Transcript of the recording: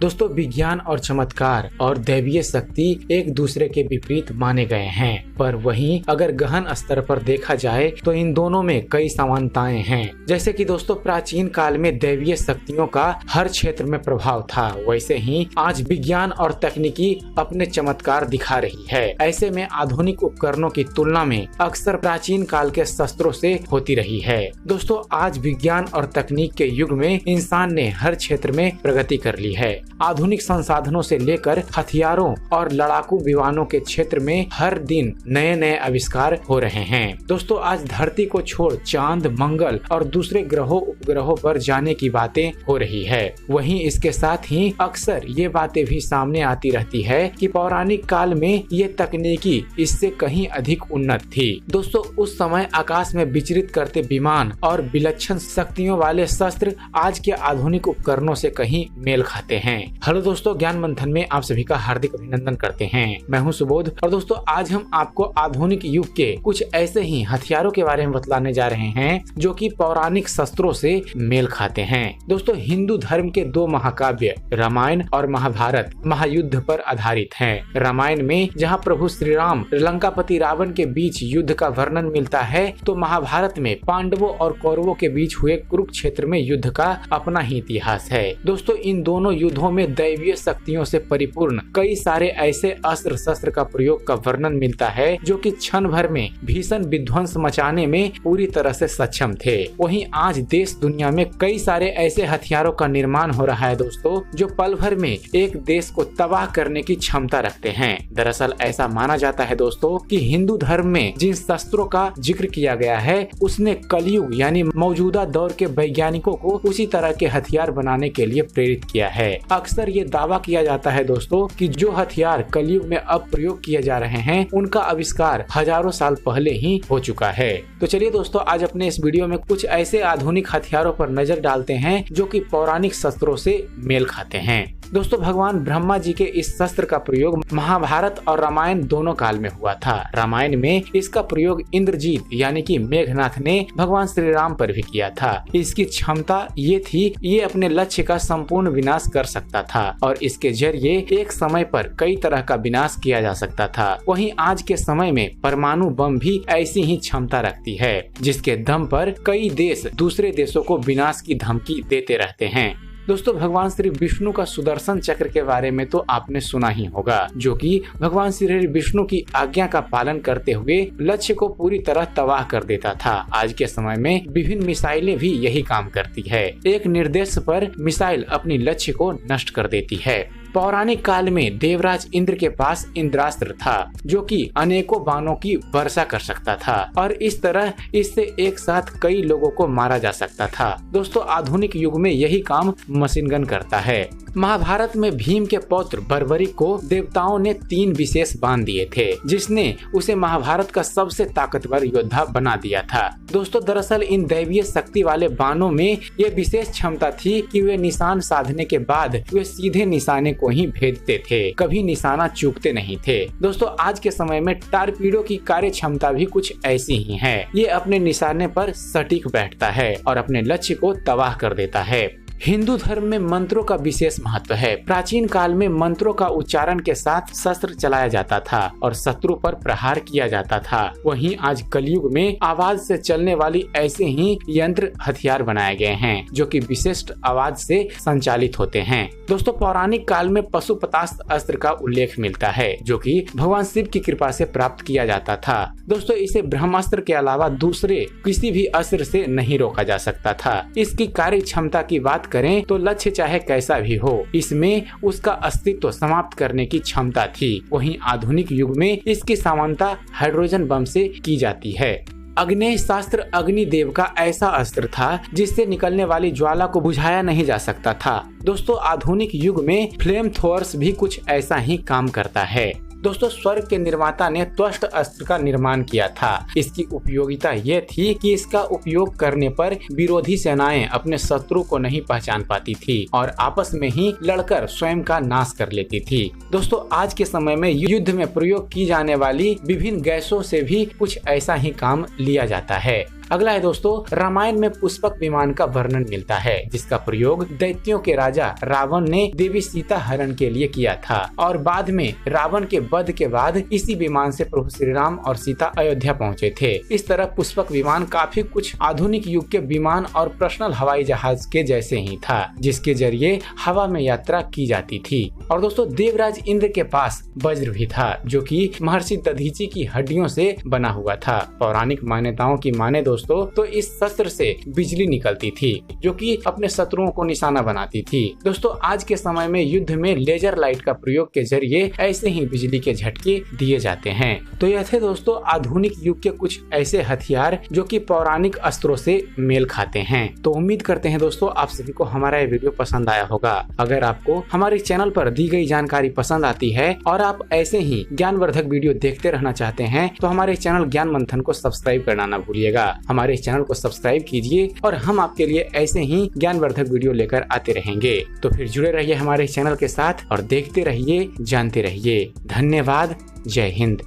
दोस्तों विज्ञान और चमत्कार और दैवीय शक्ति एक दूसरे के विपरीत माने गए हैं, पर वहीं अगर गहन स्तर पर देखा जाए तो इन दोनों में कई समानताएं हैं। जैसे कि दोस्तों प्राचीन काल में दैवीय शक्तियों का हर क्षेत्र में प्रभाव था, वैसे ही आज विज्ञान और तकनीकी अपने चमत्कार दिखा रही है। ऐसे में आधुनिक उपकरणों की तुलना में अक्सर प्राचीन काल के शस्त्रों से होती रही है। दोस्तों आज विज्ञान और तकनीक के युग में इंसान ने हर क्षेत्र में प्रगति कर ली है। आधुनिक संसाधनों से लेकर हथियारों और लड़ाकू विमानों के क्षेत्र में हर दिन नए नए आविष्कार हो रहे हैं। दोस्तों आज धरती को छोड़ चांद, मंगल और दूसरे ग्रहों उपग्रहों पर जाने की बातें हो रही है। वहीं इसके साथ ही अक्सर ये बातें भी सामने आती रहती है कि पौराणिक काल में ये तकनीकी इससे कहीं अधिक उन्नत थी। दोस्तों उस समय आकाश में विचरित करते विमान और विलक्षण शक्तियों वाले शस्त्र आज के आधुनिक उपकरणों से कहीं मेल खाते हैं। हेलो दोस्तों, ज्ञान मंथन में आप सभी का हार्दिक अभिनंदन करते हैं। मैं हूं सुबोध और दोस्तों आज हम आपको आधुनिक युग के कुछ ऐसे ही हथियारों के बारे में बतलाने जा रहे हैं जो कि पौराणिक शस्त्रों से मेल खाते हैं। दोस्तों हिंदू धर्म के दो महाकाव्य रामायण और महाभारत महायुद्ध पर आधारित हैं। रामायण में जहां प्रभु श्री राम लंकापति रावण के बीच युद्ध का वर्णन मिलता है, तो महाभारत में पांडवों और कौरवों के बीच हुए कुरुक्षेत्र में युद्ध का अपना ही इतिहास है। दोस्तों इन दोनों युद्धों में दैवीय शक्तियों से परिपूर्ण कई सारे ऐसे अस्त्र शस्त्र का प्रयोग का वर्णन मिलता है जो कि क्षण भर में भीषण विध्वंस मचाने में पूरी तरह से सक्षम थे। वहीं आज देश दुनिया में कई सारे ऐसे हथियारों का निर्माण हो रहा है दोस्तों, जो पल भर में एक देश को तबाह करने की क्षमता रखते हैं। दरअसल ऐसा माना जाता है दोस्तों कि हिंदू धर्म में जिन शस्त्रों का जिक्र किया गया है उसने कलयुग यानी मौजूदा दौर के वैज्ञानिकों को उसी तरह के हथियार बनाने के लिए प्रेरित किया है। अक्सर ये दावा किया जाता है दोस्तों कि जो हथियार कलयुग में अब प्रयोग किए जा रहे हैं उनका आविष्कार हजारों साल पहले ही हो चुका है। तो चलिए दोस्तों आज अपने इस वीडियो में कुछ ऐसे आधुनिक हथियारों पर नजर डालते हैं जो कि पौराणिक शस्त्रों से मेल खाते हैं। दोस्तों भगवान ब्रह्मा जी के इस शस्त्र का प्रयोग महाभारत और रामायण दोनों काल में हुआ था। रामायण में इसका प्रयोग इंद्रजीत यानी कि मेघनाथ ने भगवान श्री राम पर भी किया था। इसकी क्षमता ये थी, ये अपने लक्ष्य का संपूर्ण विनाश कर सकता था और इसके जरिए एक समय पर कई तरह का विनाश किया जा सकता था। वहीं आज के समय में परमाणु बम भी ऐसी ही क्षमता रखती है, जिसके दम पर कई देश दूसरे देशों को विनाश की धमकी देते रहते हैं। दोस्तों भगवान श्री विष्णु का सुदर्शन चक्र के बारे में तो आपने सुना ही होगा, जो कि भगवान श्री विष्णु की आज्ञा का पालन करते हुए लक्ष्य को पूरी तरह तबाह कर देता था। आज के समय में विभिन्न मिसाइलें भी यही काम करती है। एक निर्देश पर मिसाइल अपनी लक्ष्य को नष्ट कर देती है। पौराणिक काल में देवराज इंद्र के पास इंद्रास्त्र था जो कि अनेकों बाणों की वर्षा कर सकता था और इस तरह इससे एक साथ कई लोगों को मारा जा सकता था। दोस्तों आधुनिक युग में यही काम मशीन गन करता है। महाभारत में भीम के पौत्र बर्बरिक को देवताओं ने 3 विशेष बाण दिए थे, जिसने उसे महाभारत का सबसे ताकतवर योद्धा बना दिया था। दोस्तों दरअसल इन दैवीय शक्ति वाले बाणों में ये विशेष क्षमता थी कि वे निशान साधने के बाद वे सीधे निशाने को ही भेजते थे, कभी निशाना चूकते नहीं थे। दोस्तों आज के समय में टारपीडो की कार्य क्षमता भी कुछ ऐसी ही है। ये अपने निशाने पर सटीक बैठता है और अपने लक्ष्य को तबाह कर देता है। हिंदू धर्म में मंत्रों का विशेष महत्व है। प्राचीन काल में मंत्रों का उच्चारण के साथ शस्त्र चलाया जाता था और शत्रु पर प्रहार किया जाता था। वहीं आज कलयुग में आवाज से चलने वाली ऐसे ही यंत्र हथियार बनाए गए हैं जो कि विशिष्ट आवाज से संचालित होते हैं। दोस्तों पौराणिक काल में पशुपतास्त्र अस्त्र का उल्लेख मिलता है जो कि भगवान शिव की कृपा से प्राप्त किया जाता था। दोस्तों इसे ब्रह्मास्त्र के अलावा दूसरे किसी भी अस्त्र से नहीं रोका जा सकता था। इसकी कार्य क्षमता की बात करें तो लक्ष्य चाहे कैसा भी हो, इसमें उसका अस्तित्व समाप्त करने की क्षमता थी। वहीं आधुनिक युग में इसकी समानता हाइड्रोजन बम से की जाती है। अग्नेय शास्त्र अग्निदेव का ऐसा अस्त्र था जिससे निकलने वाली ज्वाला को बुझाया नहीं जा सकता था। दोस्तों आधुनिक युग में फ्लेम थ्रोअर्स भी कुछ ऐसा ही काम करता है। दोस्तों स्वर्ग के निर्माता ने त्वष्ट अस्त्र का निर्माण किया था। इसकी उपयोगिता ये थी कि इसका उपयोग करने पर विरोधी सेनाएं अपने शत्रु को नहीं पहचान पाती थी और आपस में ही लड़कर स्वयं का नाश कर लेती थी। दोस्तों आज के समय में युद्ध में प्रयोग की जाने वाली विभिन्न गैसों से भी कुछ ऐसा ही काम लिया जाता है। अगला है दोस्तों, रामायण में पुष्पक विमान का वर्णन मिलता है, जिसका प्रयोग दैत्यों के राजा रावण ने देवी सीता हरण के लिए किया था और बाद में रावण के वध के बाद इसी विमान से प्रभु श्री राम और सीता अयोध्या पहुंचे थे। इस तरह पुष्पक विमान काफी कुछ आधुनिक युग के विमान और पर्सनल हवाई जहाज के जैसे ही था, जिसके जरिए हवा में यात्रा की जाती थी। और दोस्तों देवराज इंद्र के पास वज्र भी था, जो कि महर्षि दधीचि की हड्डियों से बना हुआ था। पौराणिक मान्यताओं की माने दोस्तों तो इस शस्त्र से बिजली निकलती थी, जो कि अपने शत्रुओं को निशाना बनाती थी। दोस्तों आज के समय में युद्ध में लेजर लाइट का प्रयोग के जरिए ऐसे ही बिजली के झटके दिए जाते हैं। तो यह थे दोस्तों आधुनिक युग के कुछ ऐसे हथियार जो कि पौराणिक अस्त्रों से मेल खाते हैं। तो उम्मीद करते हैं दोस्तों आप सभी को हमारा ये वीडियो पसंद आया होगा। अगर आपको हमारे चैनल पर दी गई जानकारी पसंद आती है और आप ऐसे ही ज्ञानवर्धक वीडियो देखते रहना चाहते हैं तो हमारे चैनल ज्ञान मंथन को सब्सक्राइब करना ना भूलिएगा। हमारे चैनल को सब्सक्राइब कीजिए और हम आपके लिए ऐसे ही ज्ञानवर्धक वीडियो लेकर आते रहेंगे। तो फिर जुड़े रहिए हमारे चैनल के साथ और देखते रहिए, जानते रहिए। धन्यवाद। जय हिंद।